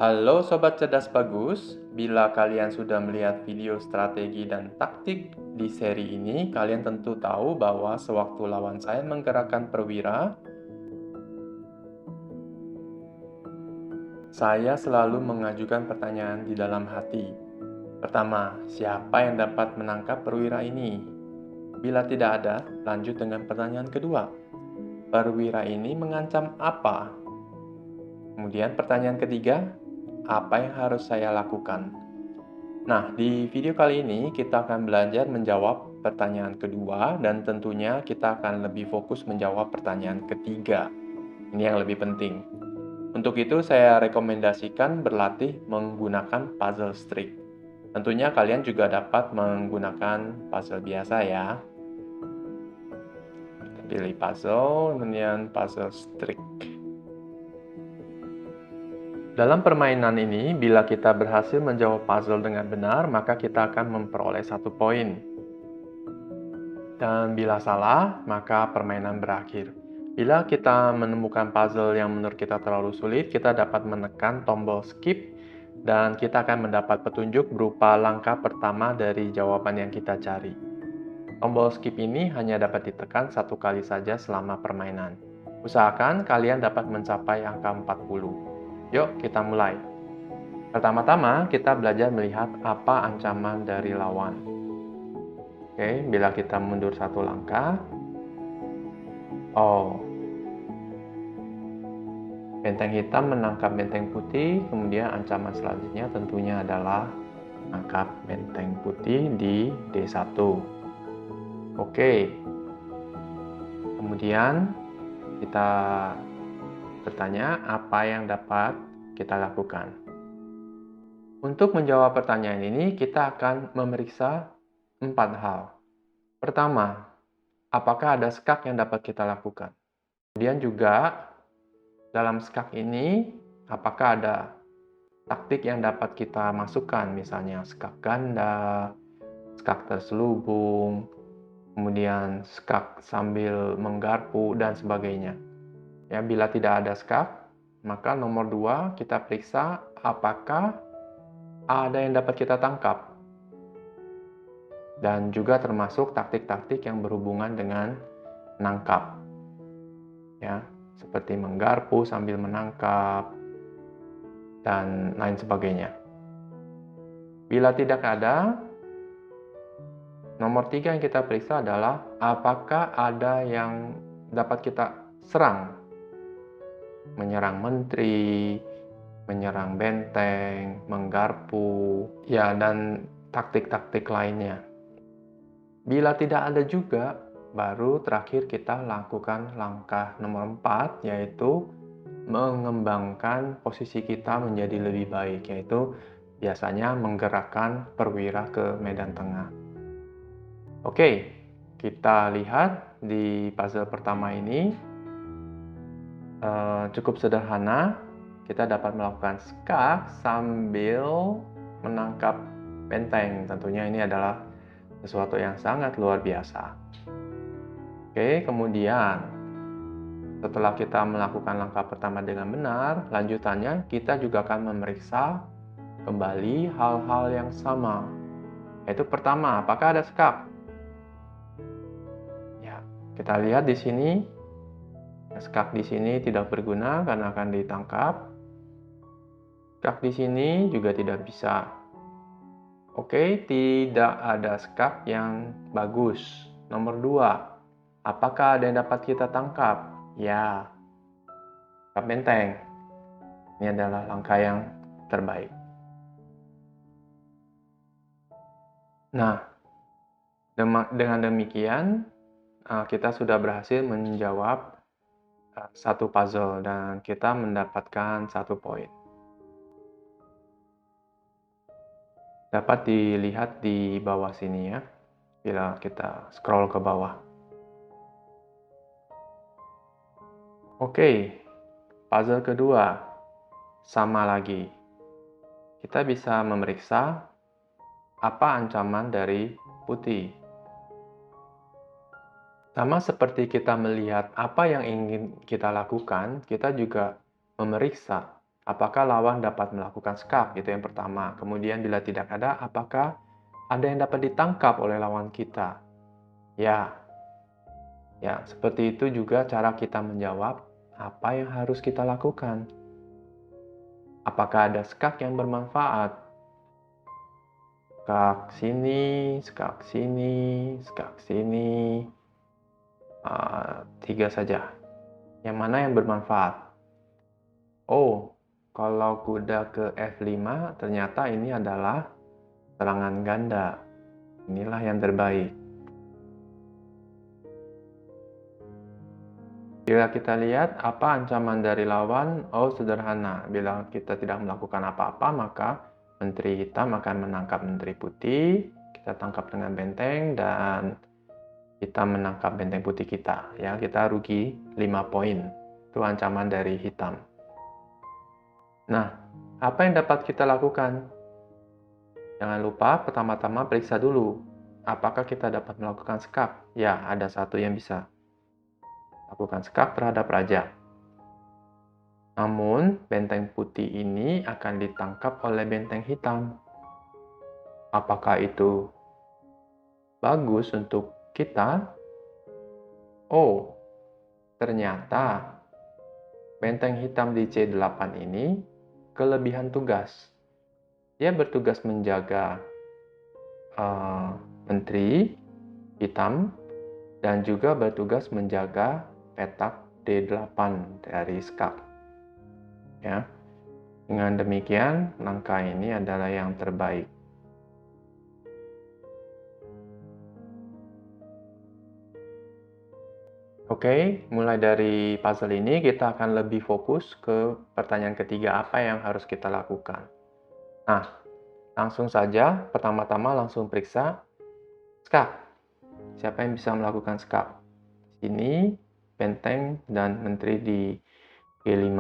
Halo Sobat Cerdas Bagus, bila kalian sudah melihat video strategi dan taktik di seri ini, kalian tentu tahu bahwa sewaktu lawan saya menggerakkan perwira, saya selalu mengajukan pertanyaan di dalam hati. Pertama, siapa yang dapat menangkap perwira ini? Bila tidak ada, lanjut dengan pertanyaan kedua. Perwira ini mengancam apa? Kemudian pertanyaan ketiga, apa yang harus saya lakukan? Nah, di video kali ini kita akan belajar menjawab pertanyaan kedua dan tentunya kita akan lebih fokus menjawab pertanyaan ketiga. Ini yang lebih penting. Untuk itu saya rekomendasikan berlatih menggunakan puzzle stick. Tentunya kalian juga dapat menggunakan puzzle biasa ya. Kita pilih puzzle, kemudian puzzle stick. Dalam permainan ini, bila kita berhasil menjawab puzzle dengan benar, maka kita akan memperoleh 1 poin. Dan bila salah, maka permainan berakhir. Bila kita menemukan puzzle yang menurut kita terlalu sulit, kita dapat menekan tombol skip dan kita akan mendapat petunjuk berupa langkah pertama dari jawaban yang kita cari. Tombol skip ini hanya dapat ditekan 1 kali saja selama permainan. Usahakan kalian dapat mencapai angka 40. Yuk, kita mulai. Pertama-tama, kita belajar melihat apa ancaman dari lawan. Oke, bila kita mundur 1 langkah, benteng hitam menangkap benteng putih, kemudian ancaman selanjutnya tentunya adalah menangkap benteng putih di D1. Oke, kemudian kita bertanya apa yang dapat kita lakukan. Untuk menjawab pertanyaan ini, kita akan memeriksa 4 hal. Pertama, apakah ada skak yang dapat kita lakukan? Kemudian juga dalam skak ini, apakah ada taktik yang dapat kita masukkan, misalnya skak ganda, skak terselubung, kemudian skak sambil menggarpu, dan sebagainya. Ya, bila tidak ada skak, maka nomor 2 kita periksa apakah ada yang dapat kita tangkap. Dan juga termasuk taktik-taktik yang berhubungan dengan menangkap. Ya, seperti menggarpu sambil menangkap, dan lain sebagainya. Bila tidak ada, nomor 3 yang kita periksa adalah apakah ada yang dapat kita serang. Menyerang menteri, menyerang benteng, menggarpu, ya, dan taktik-taktik lainnya. Bila tidak ada juga, baru terakhir kita lakukan langkah nomor 4, yaitu mengembangkan posisi kita menjadi lebih baik, yaitu biasanya menggerakkan perwira ke medan tengah. Oke, kita lihat di puzzle pertama ini cukup sederhana. Kita dapat melakukan skak sambil menangkap benteng. Tentunya ini adalah sesuatu yang sangat luar biasa. Oke, kemudian setelah kita melakukan langkah pertama dengan benar, lanjutannya kita juga akan memeriksa kembali hal-hal yang sama. Yaitu pertama, apakah ada skak? Ya, kita lihat di sini, skak di sini tidak berguna karena akan ditangkap. Skak di sini juga tidak bisa. Oke, tidak ada skak yang bagus. Nomor 2, apakah ada yang dapat kita tangkap? Ya, skak benteng. Ini adalah langkah yang terbaik. Nah, dengan demikian, kita sudah berhasil menjawab 1 puzzle dan kita mendapatkan 1 poin. Dapat dilihat di bawah sini ya, bila kita scroll ke bawah. Oke, puzzle kedua, sama lagi. Kita bisa memeriksa apa ancaman dari putih. Sama seperti kita melihat apa yang ingin kita lakukan, kita juga memeriksa apakah lawan dapat melakukan skak? Itu yang pertama. Kemudian bila tidak ada, apakah ada yang dapat ditangkap oleh lawan kita? Ya, ya, seperti itu juga cara kita menjawab apa yang harus kita lakukan. Apakah ada skak yang bermanfaat? Skak sini, skak sini, skak sini. Tiga saja. Yang mana yang bermanfaat? Oh, kalau kuda ke F5, ternyata ini adalah serangan ganda. Inilah yang terbaik. Bila kita lihat apa ancaman dari lawan, oh sederhana. Bila kita tidak melakukan apa-apa, maka menteri hitam akan menangkap menteri putih. Kita tangkap dengan benteng dan kita menangkap benteng putih kita. Ya, kita rugi 5 poin. Itu ancaman dari hitam. Nah, apa yang dapat kita lakukan? Jangan lupa pertama-tama periksa dulu. Apakah kita dapat melakukan skak? Ya, ada satu yang bisa. Lakukan skak terhadap raja. Namun, benteng putih ini akan ditangkap oleh benteng hitam. Apakah itu bagus untuk kita? Oh, ternyata benteng hitam di C8 ini kelebihan tugas. Dia bertugas menjaga menteri hitam dan juga bertugas menjaga petak D8 dari skak. Ya. Dengan demikian, langkah ini adalah yang terbaik. Oke, mulai dari puzzle ini kita akan lebih fokus ke pertanyaan ketiga, apa yang harus kita lakukan. Nah, langsung saja, pertama-tama langsung periksa skak. Siapa yang bisa melakukan skak? Ini benteng dan menteri di G5.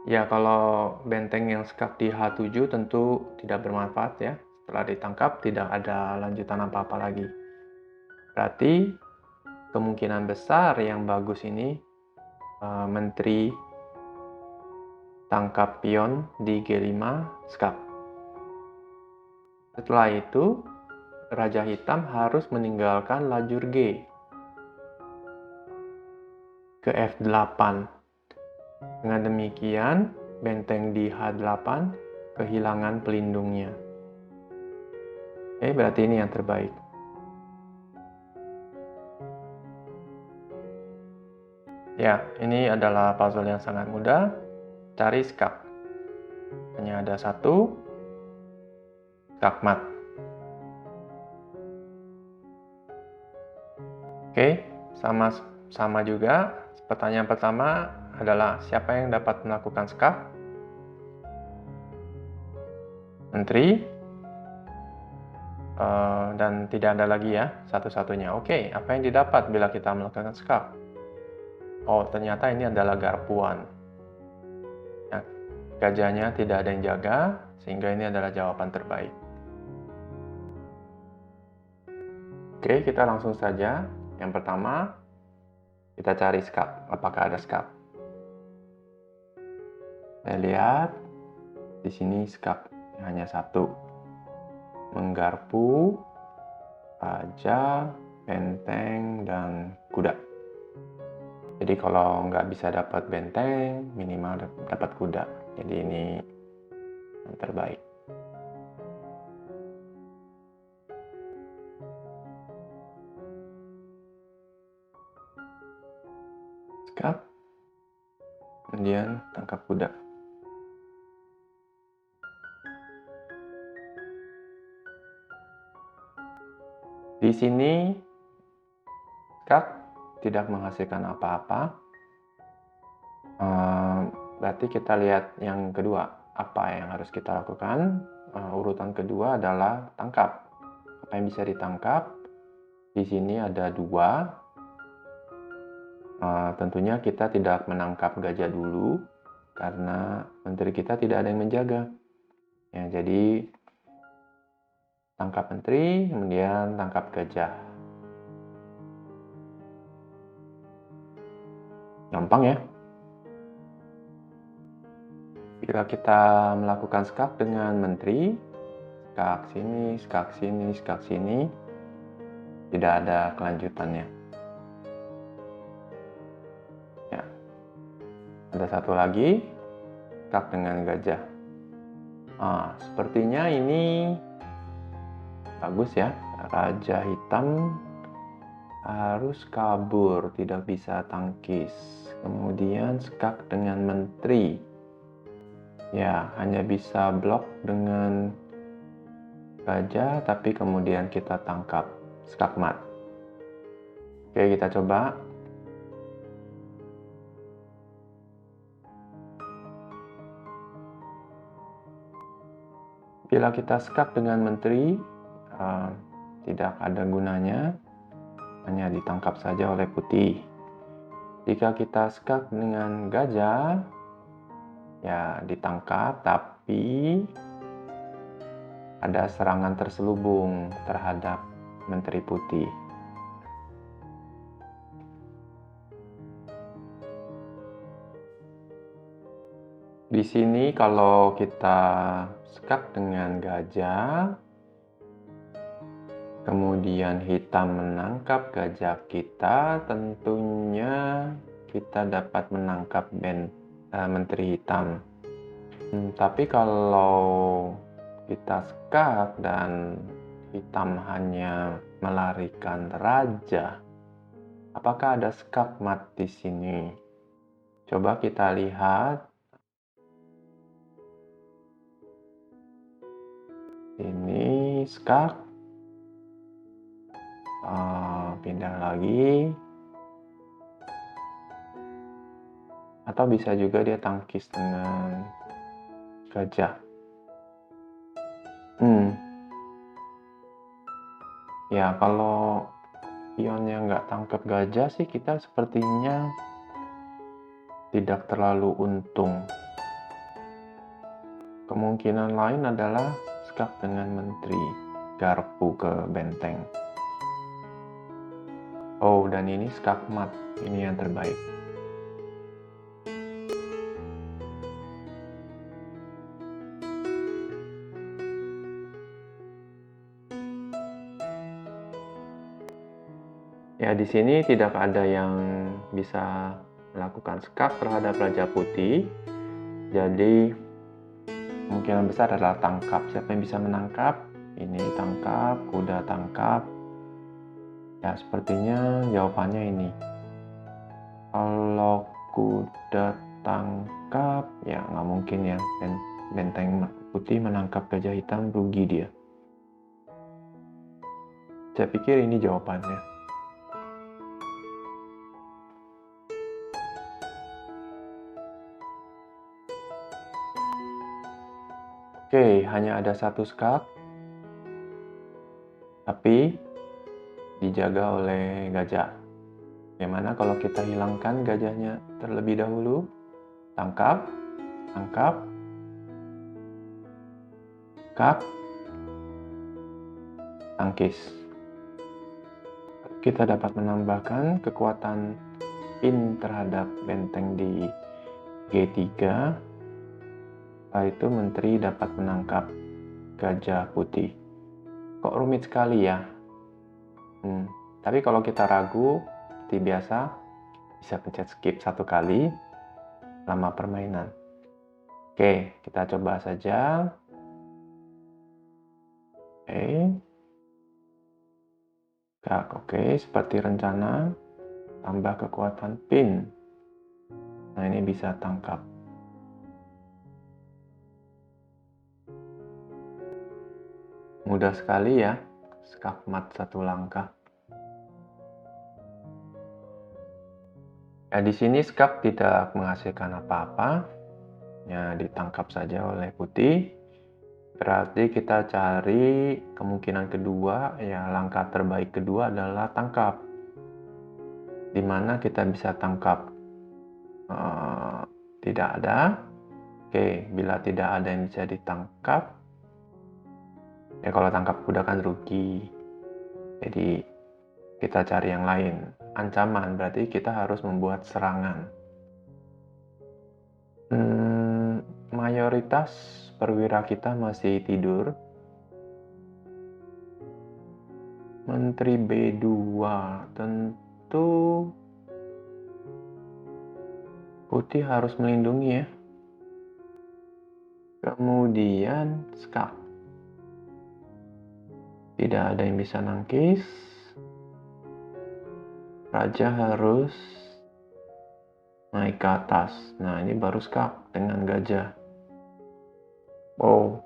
Ya, kalau benteng yang skak di H7 tentu tidak bermanfaat ya. Setelah ditangkap tidak ada lanjutan apa-apa lagi. Berarti kemungkinan besar yang bagus ini menteri tangkap pion di G5 skak. Setelah itu, Raja Hitam harus meninggalkan lajur G ke F8. Dengan demikian, benteng di H8 kehilangan pelindungnya. Berarti ini yang terbaik. Ya, ini adalah puzzle yang sangat mudah. Cari skak. Hanya ada satu, skakmat. Oke, sama juga. Pertanyaan pertama adalah siapa yang dapat melakukan skak? Menteri. Dan tidak ada lagi ya, satu-satunya. Oke, apa yang didapat bila kita melakukan skak? Oh, ternyata ini adalah garpuan. Ya, gajahnya tidak ada yang jaga, sehingga ini adalah jawaban terbaik. Oke, kita langsung saja. Yang pertama, kita cari skak. Apakah ada skak? Saya lihat di sini skak hanya satu. Menggarpu, raja, benteng, dan kuda. Jadi kalau nggak bisa dapat benteng, minimal dapat kuda. Jadi ini yang terbaik. Skak, kemudian tangkap kuda. Di sini, skak tidak menghasilkan apa-apa. Berarti kita lihat yang kedua. Apa yang harus kita lakukan? Urutan kedua adalah tangkap. Apa yang bisa ditangkap? Di sini ada dua. Tentunya kita tidak menangkap gajah dulu, karena menteri kita tidak ada yang menjaga. Ya, jadi tangkap menteri, kemudian tangkap gajah. Gampang ya? Jika kita melakukan skak dengan menteri, skak sini, skak sini, skak sini, tidak ada kelanjutannya. Ya. Ada satu lagi, skak dengan gajah. Sepertinya ini bagus ya. Raja hitam harus kabur, tidak bisa tangkis. Kemudian skak dengan menteri. Ya, hanya bisa blok dengan gajah, tapi kemudian kita tangkap. Skak mat. Oke, kita coba. Bila kita skak dengan menteri, tidak ada gunanya, hanya ditangkap saja oleh putih. Jika kita skak dengan gajah, ya ditangkap, tapi ada serangan terselubung terhadap menteri putih. Di sini kalau kita skak dengan gajah, kemudian hitam menangkap gajah kita, tentunya kita dapat menangkap menteri hitam. Tapi kalau kita skak dan hitam hanya melarikan raja, apakah ada skak mat di sini? Coba kita lihat. Ini skak. Pindah lagi. Atau bisa juga dia tangkis dengan gajah. Ya, kalau pionnya nggak tangkap gajah sih, kita sepertinya tidak terlalu untung. Kemungkinan lain adalah skak dengan menteri, garpu ke benteng. Oh, dan ini skak mat, ini yang terbaik. Ya, di sini tidak ada yang bisa melakukan skak terhadap Raja Putih. Jadi, kemungkinan besar adalah tangkap. Siapa yang bisa menangkap? Ini tangkap, kuda tangkap. Ya, sepertinya jawabannya ini. Kalau kuda tangkap, ya nggak mungkin ya. Benteng putih menangkap gajah hitam, rugi dia. Saya pikir ini jawabannya. Oke, hanya ada satu skak, tapi dijaga oleh gajah. Bagaimana kalau kita hilangkan gajahnya terlebih dahulu? Tangkap, tangkap, skak, tangkis. Kita dapat menambahkan kekuatan pin terhadap benteng di G3. Setelah itu menteri dapat menangkap gajah putih. Kok rumit sekali ya? Tapi kalau kita ragu, seperti biasa, bisa pencet skip satu kali selama permainan. Oke, kita coba saja. Oke, seperti rencana, tambah kekuatan pin. Nah, ini bisa tangkap. Mudah sekali ya, skak mat satu langkah. Ya, di sini skak tidak menghasilkan apa-apa, ya ditangkap saja oleh putih. Berarti kita cari kemungkinan kedua, ya langkah terbaik kedua adalah tangkap. Di mana kita bisa tangkap? Tidak ada. Oke, bila tidak ada yang bisa ditangkap, ya kalau tangkap kuda kan rugi. Jadi kita cari yang lain. Ancaman berarti kita harus membuat serangan. mayoritas perwira kita masih tidur. Menteri B2 tentu putih harus melindungi ya. Kemudian skak. Tidak ada yang bisa nangkis. Raja harus naik ke atas. Nah, ini baru skak dengan gajah. Oh,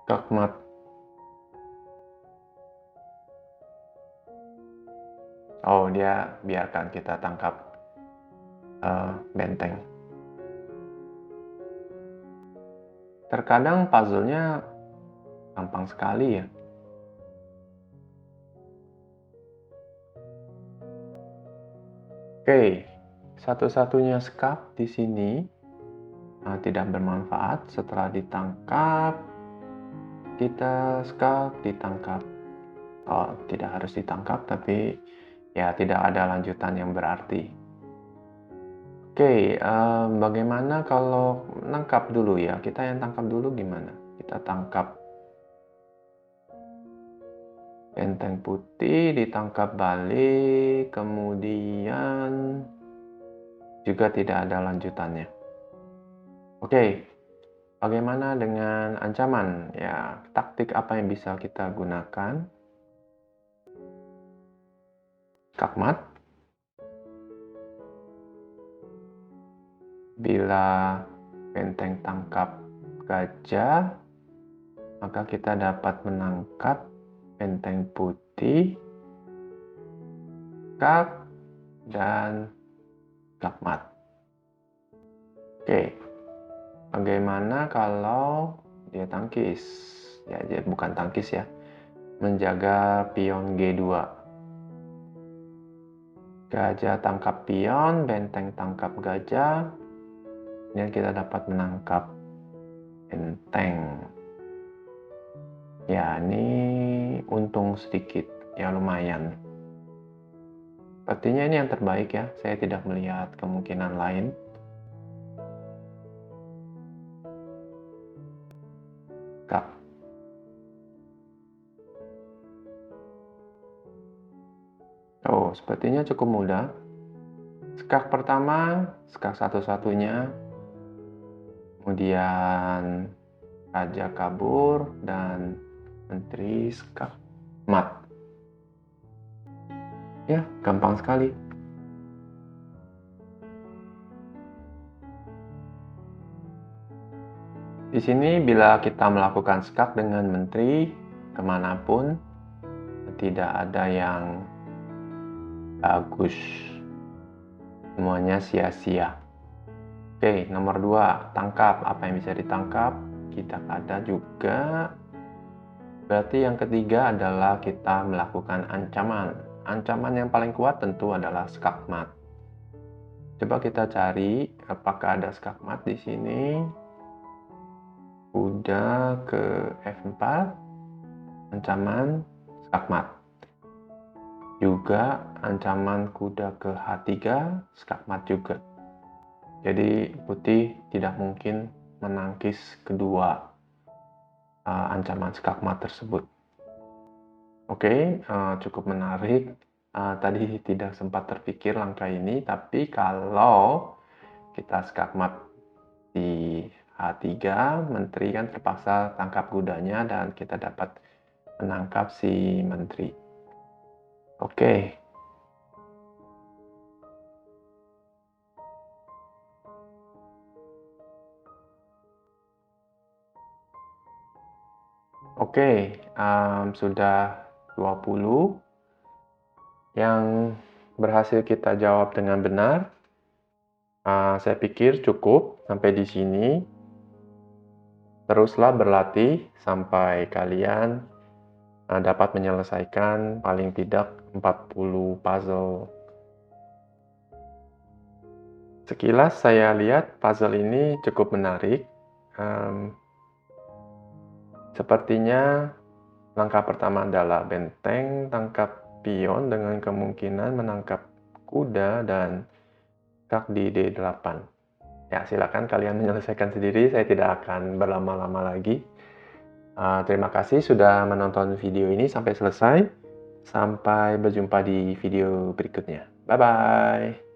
skakmat. Oh, dia biarkan kita tangkap benteng. Terkadang puzzle-nya gampang sekali ya. Oke, satu-satunya skak di sini tidak bermanfaat. Setelah ditangkap, kita skak ditangkap. Oh, tidak harus ditangkap, tapi ya tidak ada lanjutan yang berarti. Oke, bagaimana kalau nangkap dulu ya? Kita yang tangkap dulu gimana? Kita tangkap benteng putih, ditangkap balik, kemudian juga tidak ada lanjutannya. Oke, bagaimana dengan ancaman? Ya, taktik apa yang bisa kita gunakan? Skakmat. Bila benteng tangkap gajah, maka kita dapat menangkap benteng putih, skak, dan skakmat. Oke, bagaimana kalau dia tangkis? Ya, bukan tangkis ya, menjaga pion G2. Gajah tangkap pion, benteng tangkap gajah, dan kita dapat menangkap benteng. Ya, ini untung sedikit, ya lumayan. Sepertinya ini yang terbaik ya, saya tidak melihat kemungkinan lain. Skak. Oh, sepertinya cukup mudah. Skak pertama, skak satu-satunya. Kemudian raja kabur dan menteri skak mat. Ya, gampang sekali. Di sini bila kita melakukan skak dengan menteri kemanapun, tidak ada yang bagus. Semuanya sia-sia. Oke, nomor 2, tangkap. Apa yang bisa ditangkap? Kita ada juga. Berarti yang ketiga adalah kita melakukan ancaman. Ancaman yang paling kuat tentu adalah skakmat. Coba kita cari apakah ada skakmat di sini. Kuda ke F4, ancaman skakmat. Juga ancaman kuda ke H3, skakmat juga. Jadi putih tidak mungkin menangkis kedua ancaman skakmat tersebut. Oke, cukup menarik. Tadi tidak sempat terpikir langkah ini, tapi kalau kita skakmat di H3, menteri kan terpaksa tangkap kudanya dan kita dapat menangkap si menteri. Oke. Oke, sudah 20 yang berhasil kita jawab dengan benar. Saya pikir cukup sampai di sini. Teruslah berlatih sampai kalian dapat menyelesaikan paling tidak 40 puzzle. Sekilas saya lihat puzzle ini cukup menarik. Sepertinya langkah pertama adalah benteng tangkap pion dengan kemungkinan menangkap kuda dan skak di D8. Ya, silakan kalian menyelesaikan sendiri, saya tidak akan berlama-lama lagi. Terima kasih sudah menonton video ini sampai selesai. Sampai berjumpa di video berikutnya. Bye-bye.